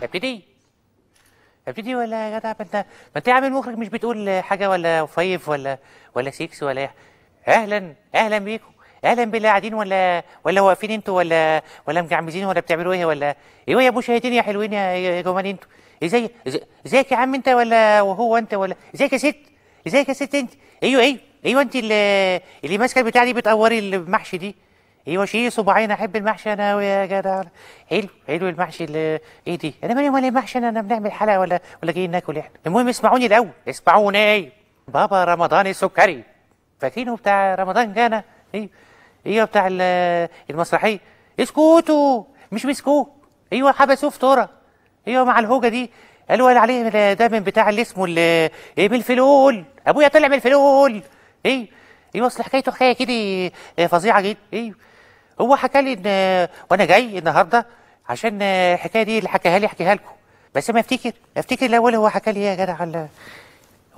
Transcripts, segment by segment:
ابتدي ولا يا جدع؟ ما انت عامل مخرج، مش بتقول حاجه ولا فايف ولا سيكس ولا إيه؟ اهلا بيكم، اهلا بالله. قاعدين ولا واقفين انتوا ولا مجعمزين ولا بتعملوا ايه ولا ايه يا مشاهدين يا حلوين يا جمال انتوا؟ ازيك يا عم انت وهو انت ولا ازيك يا ست انت؟ ايوه انت اللي ماسكه البتاع دي بتقوري المحشي دي. ايوه شيل صباعين، احب المحشي انا ويا جدع. حلو المحشي ايه دي؟ انا مالي ولا المحشي، انا بنعمل حلقه ولا جايين ناكل احنا؟ المهم اسمعوني الاول، اسمعوني. بابا رمضان السكري، فاكرينه بتاع رمضان جانا؟ ايوه بتاع المسرحيه. اسكتوا، مش مسكوه. ايوه حبسوه في طوره. ايوه مع الهوجه دي. قال عليه ده من بتاع اللي اسمه من الفلول. ابويا طلع من الفلول. ايوه اصل حكايته حكايه كده فظيعه جدا. هو حكى لي ان وانا جاي النهارده عشان الحكايه دي اللي حكاها لي احكيها لكم. بس ما افتكر الاول هو حكى لي ايه يا جدع.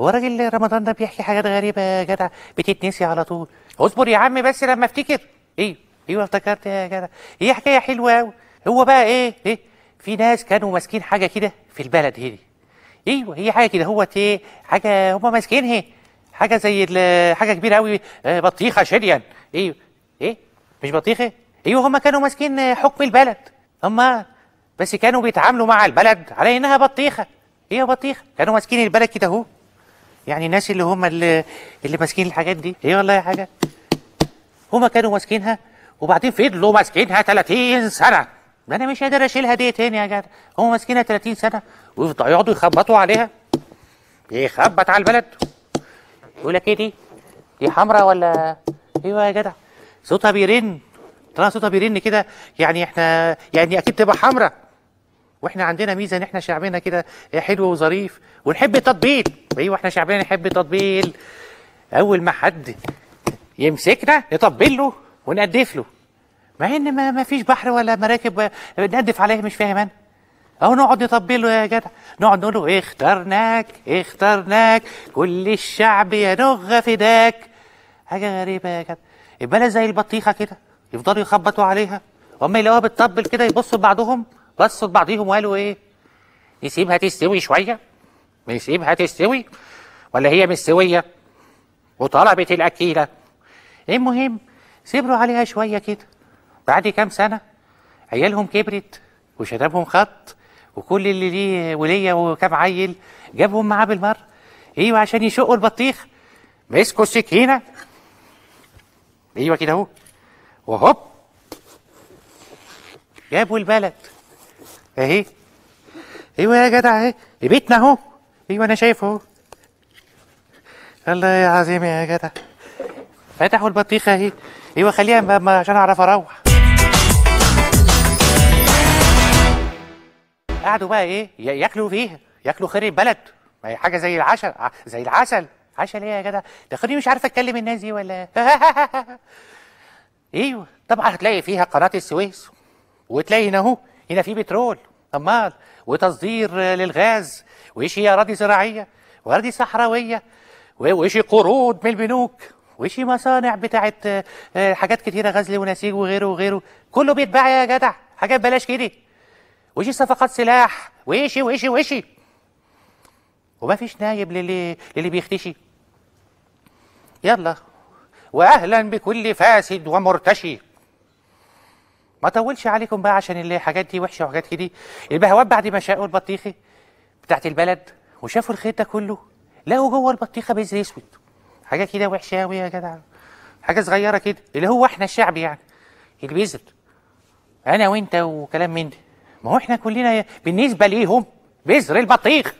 هو راجل رمضان ده بيحكي حاجات غريبه يا جدع، بتتنسي على طول. اصبر يا عم بس لما افتكر. ايوه افتكرت يا جدع. هي حكايه حلوه قوي. هو بقى ايه في ناس كانوا ماسكين حاجه كده في البلد هنا. ايوه هي حاجه كده، هو حاجه هم ماسكينها، حاجه زي حاجه كبيره قوي، بطيخه شريان. ايوه مش بطيخه. ايوه هم كانوا ماسكين حكم البلد، هم بس كانوا بيتعاملوا مع البلد على انها بطيخه. بطيخه. كانوا ماسكين البلد كده اهو، يعني الناس اللي ماسكين الحاجات دي. والله يا حاجه، هم كانوا ماسكينها وبعدين فضلوا ماسكينها 30 سنه. ده انا مش قادر اشيلها دي تاني يا جدع. هم ماسكينها 30 سنه ويقعدوا يخبطوا عليها، يخبط على البلد يقول لك ايه دي حمراء ولا ايوه يا جدع. صوتها بيرن، طلع صوتها بيرن كده، يعني احنا يعني اكيد تبقى حمراء. واحنا عندنا ميزه ان احنا شعبنا كده حلو وظريف ونحب التطبيل. ايوه احنا شعبنا نحب التطبيل. اول ما حد يمسكنا نطبل له ونقدف له، مع ان ما فيش بحر ولا مراكب نقدف عليه، مش فاهم انا. اهو نقعد نطبل له يا جدع، نقعد نقول له اخترناك كل الشعب ينغ فداك. حاجه غريبه يا جدع. البلد زي البطيخه كده، يفضلوا يخبطوا عليها واما يلاقوها بتطبل كده يبصوا لبعضهم، بصوا لبعضهم وقالوا ايه؟ نسيبها تستوي شويه، نسيبها تستوي ولا هي مستويه وطلبت الاكيله. المهم صبروا عليها شويه كده. بعد كام سنه عيالهم كبرت وشبابهم خط، وكل اللي ليه وليه وكام عيل جابهم معاه بالمره. عشان يشقوا البطيخ مسكوا السكينه. كده اهو، وهوب جابوا البلد اهي. يا جدع اهي بيتنا اهو. انا شايفه اهو. الله يا عظيم يا جدع. فتحوا البطيخه اهي. خليها عشان اعرف اروح. قعدوا بقى ياكلوا فيها، ياكلوا خير البلد. ما هي حاجه زي العسل. عسل ايه يا جدع؟ ده خليني مش عارف اتكلم الناس دي ولا طبعا هتلاقي فيها قناه السويس، وتلاقي هنا في بترول، امال وتصدير للغاز، وشي اراضي زراعيه واراضي صحراويه، وشي قروض من البنوك، وشي مصانع بتاعت حاجات كتيره، غزل ونسيج وغيره كله بيتباع يا جدع. حاجات بلاش كده. وشي صفقات سلاح، وشي وما فيش نايب للي بيختشي. يلا واهلا بكل فاسد ومرتشي. ما طولش عليكم بقى عشان الحاجات دي وحشه وحاجات كده. البهوات بعد ما شقوا البطيخه بتاعت البلد وشافوا الخير ده كله، لقوا جوه البطيخه بذر اسود. حاجه كده وحشه قوي يا جدع، حاجه صغيره كده، اللي هو احنا الشعب يعني البذر، انا وانت وكلام من ده. ما هو احنا كلنا بالنسبه ليهم بذر البطيخ.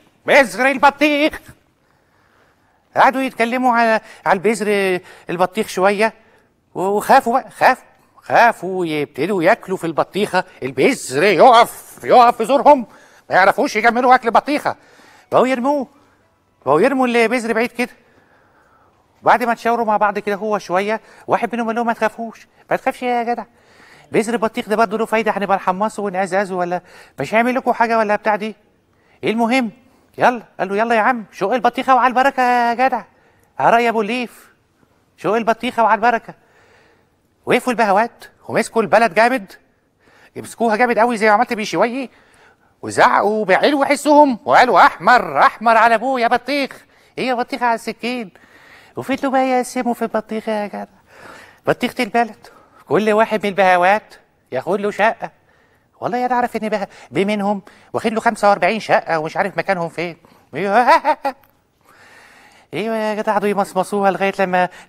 قعدوا يتكلموا على البذر البطيخ شويه، وخافوا بقى، خافوا يبتدوا ياكلوا في البطيخه، البذر يقف في زورهم، ما يعرفوش يكملوا اكل بطيخه، بقوا يرموا البذر بعيد كده. وبعد ما تشاوروا مع بعض كده هو شويه، واحد منهم قال لهم ما تخافش يا جدع، بذر البطيخ ده برضه له فايده، هنبقى نحمصه ونعززه ولا مش هيعمل لكم حاجه ولا بتاع دي. المهم قال له يلا يا عم شق البطيخه وعلى البركه يا جدع، على راي ابو الليف، شق البطيخه وعلى البركه. وقفوا البهوات ومسكوا البلد جامد، يمسكوها جامد قوي زي ما عملت بشويه، وزعقوا بعلو حسهم وقالوا احمر احمر على ابوه يا بطيخ. ايه يا بطيخه على السكين. وفضلوا بقى يقسموا في البطيخه يا جدع. بطيخه البلد كل واحد من البهوات ياخد له شقه. والله انا اعرف ان منهم واخد له 45 شقه ومش عارف مكانهم فين. ايوه يا جدع، قعدوا يمصمصوها لغايه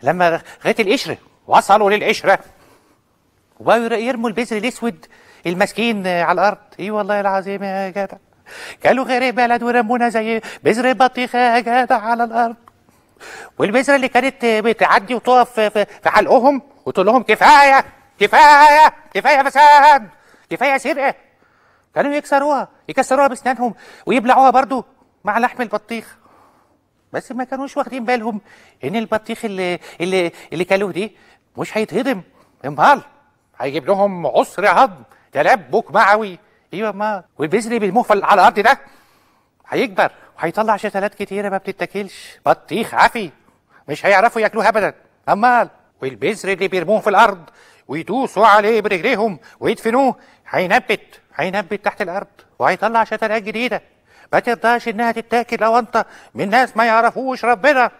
لما لغايه القشره، وصلوا للقشره وبقوا يرموا البذر الاسود المسكين على الارض. اي والله العظيم يا جدع، كانوا غير بلد ورمونا زي بذر البطيخه يا جدع على الارض. والبذره اللي كانت بتعدي وتقف في حلقهم وتقول لهم كفايه كفايه كفايه فساد كفايه سرقه، كانوا يكسروها باسنانهم ويبلعوها برضو مع لحم البطيخ. بس ما كانوش واخدين بالهم ان البطيخ اللي كلوه دي مش هيتهضم، امال هيجيب لهم عسر هضم تلبك معوي. ايوه ما والبذر اللي بيرموه على الارض ده هيكبر وهيطلع شتلات كتيره ما بتتاكلش، بطيخ عفي مش هيعرفوا ياكلوه ابدا. امال والبذر اللي بيرموه في الارض ويدوسوا عليه برجليهم ويدفنوه هينبت تحت الارض وهيطلع شتلات جديده ما ترضاش انها تتاكل لو انت من ناس ما يعرفوش ربنا.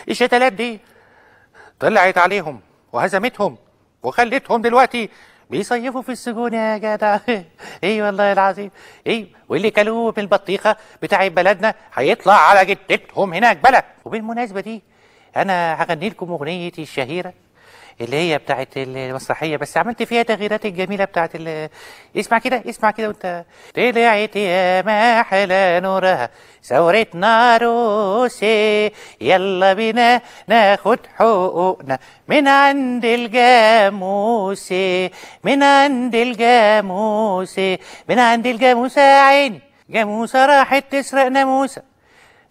الشتلات دي طلعت عليهم وهزمتهم وخلتهم دلوقتي بيصيفوا في السجون يا جدع. اي والله العظيم. اي واللي كلوه من البطيخه بتاع بلدنا هيطلع على جدتهم هناك بلد. وبالمناسبه دي انا هغني لكم اغنيتي الشهيره اللي هي بتاعت المسرحيه، بس عملت فيها تغييرات الجميله بتاعت اسمع كده وانت. طلعت يا ما حلا نورها ثورتنا روسي، يلا بينا ناخد حقوقنا من عند الجاموسي، من عند الجاموسي، من عند الجاموسه يا عيني. جاموسه راحت تسرق ناموسه،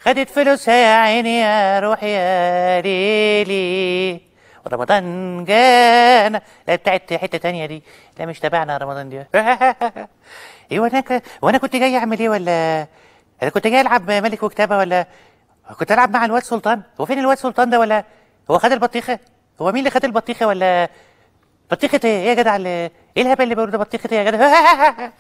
خدت فلوسها يا عيني يا روح يا ليلي. رمضان جانا. لا بتاعت حته تانية دي، لا مش تبعنا رمضان دي. ايوه وانا كنت جاي اعمل ايه؟ ولا انا كنت جاي العب ملك وكتابه، ولا كنت العب مع الواد سلطان؟ هو فين الواد سلطان ده؟ ولا هو خد البطيخه؟ هو مين اللي خد البطيخه؟ ولا بطيخه ايه يا جدع؟ ايه الهبل اللي بيقولوا ده؟ بطيخه ايه يا جدع؟